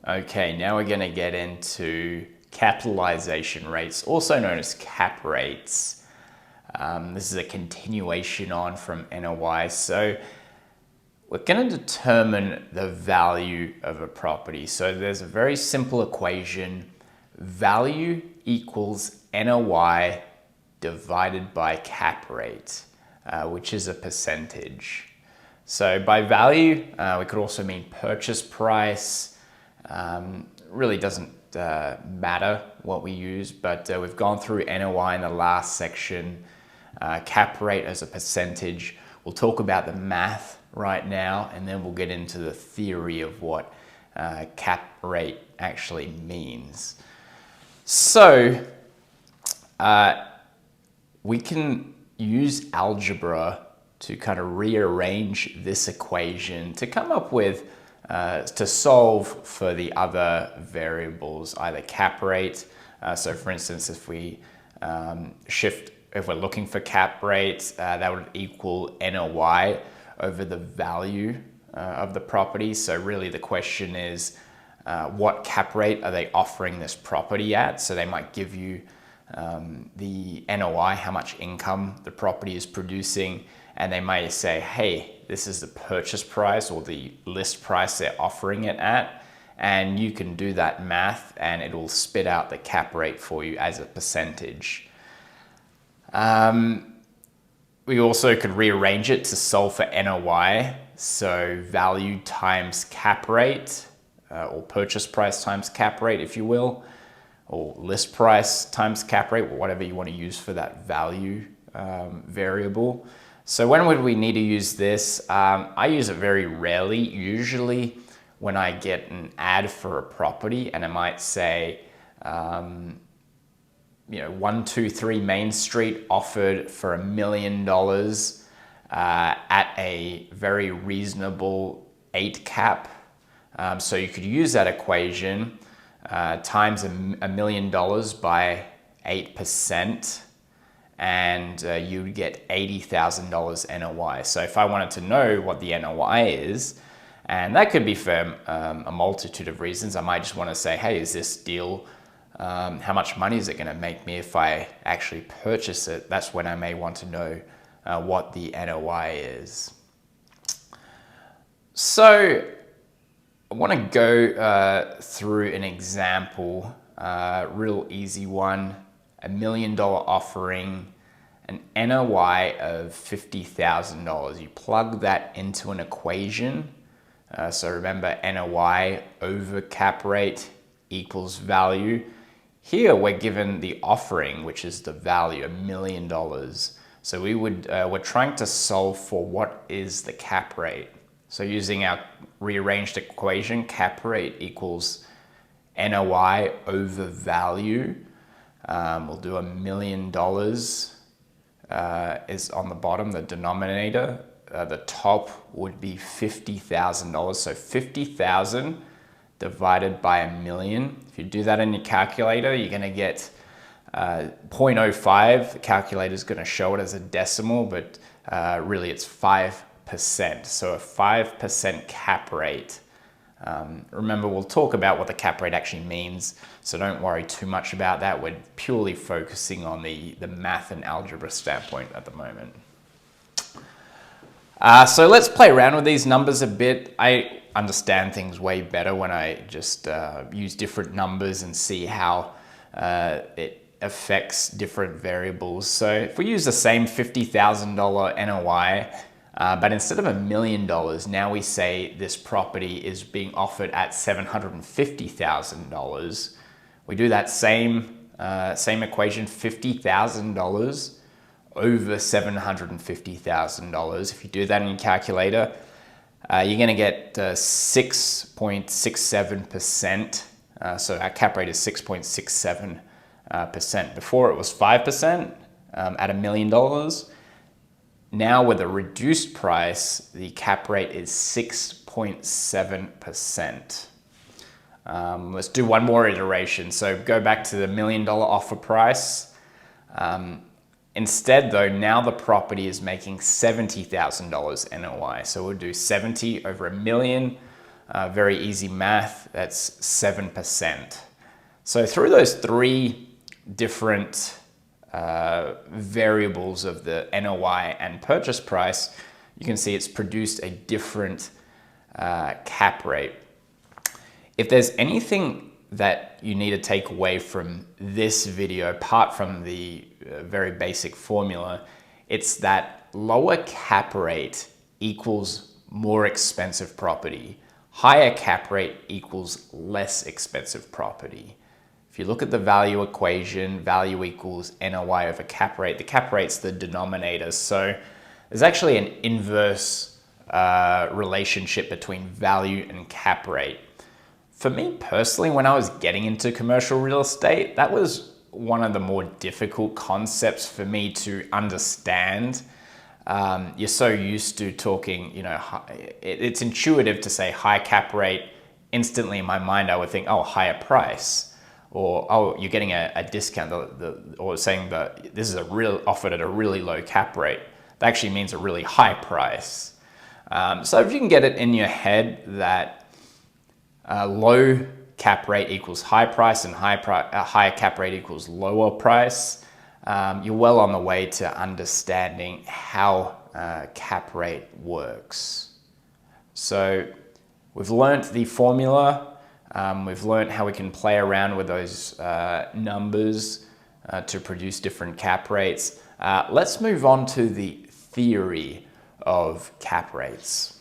Okay, now we're going to get into capitalization rates, also known as cap rates. This is a continuation on from NOI. So we're going to determine the value of a property. So there's a very simple equation. Value equals NOI divided by cap rate, which is a percentage. So by value, we could also mean purchase price. Really doesn't matter what we use, but we've gone through NOI in the last section, cap rate as a percentage. We'll talk about the math right now, and then we'll get into the theory of what cap rate actually means. So we can use algebra to kind of rearrange this equation to come up with to solve for the other variables, either cap rate. So for instance, if we if we're looking for cap rate, that would equal NOI over the value of the property. So really the question is, what cap rate are they offering this property at? So they might give you the NOI, how much income the property is producing, and they may say, hey, this is the purchase price or the list price they're offering it at, and you can do that math and it will spit out the cap rate for you as a percentage. We also could rearrange it to solve for NOI, so value times cap rate, or purchase price times cap rate, if you will, or list price times cap rate, or whatever you want to use for that value variable. So when would we need to use this? I use it very rarely, usually when I get an ad for a property and I might say, 123 Main Street offered for $1 million at a very reasonable 8 cap. So you could use that equation, times $1 million by 8%, and you would get $80,000 NOI. So if I wanted to know what the NOI is, and that could be for a multitude of reasons, I might just want to say, hey, is this deal, how much money is it going to make me if I actually purchase it? That's when I may want to know what the NOI is. So I want to go through an example, real easy one. $1 million offering, an NOI of $50,000. You plug that into an equation. So remember, NOI over cap rate equals value. Here we're given the offering, which is the value, $1 million. So we're trying to solve for what is the cap rate. So using our rearranged equation, cap rate equals NOI over value. We'll do $1 million is on the bottom, the denominator. The top would be $50,000. So 50,000 divided by $1 million. If you do that in your calculator, you're going to get 0.05. The calculator is going to show it as a decimal, but really it's 5%. So a 5% cap rate. Remember, we'll talk about what the cap rate actually means, so don't worry too much about that. We're purely focusing on the math and algebra standpoint at the moment. So let's play around with these numbers a bit. I understand things way better when I just use different numbers and see how it affects different variables. So if we use the same $50,000 NOI, but instead of $1 million, now we say this property is being offered at $750,000. We do that same equation, $50,000 over $750,000. If you do that in your calculator, you're going to get 6.67%. So our cap rate is 6.67%. Before it was 5% at $1 million. Now with a reduced price, the cap rate is 6.7%. Let's do one more iteration. So go back to the $1 million offer price. Instead though, now the property is making $70,000 NOI. So we'll do 70 over $1 million very easy math, that's 7%. So through those three different variables of the NOI and purchase price, you can see it's produced a different cap rate. If there's anything that you need to take away from this video, apart from the very basic formula, it's that lower cap rate equals more expensive property. Higher cap rate equals less expensive property. If you look at the value equation, value equals NOI over cap rate. The cap rate's the denominator, so there's actually an inverse relationship between value and cap rate. For me personally, when I was getting into commercial real estate, that was one of the more difficult concepts for me to understand. You're so used to talking, it's intuitive to say high cap rate. Instantly in my mind, I would think, oh, higher price. Or, oh, you're getting a discount, or saying that this is offered at a really low cap rate. That actually means a really high price. So if you can get it in your head that low cap rate equals high price and higher cap rate equals lower price, you're well on the way to understanding how cap rate works. So we've learned the formula. We've learned how we can play around with those numbers to produce different cap rates. Let's move on to the theory of cap rates.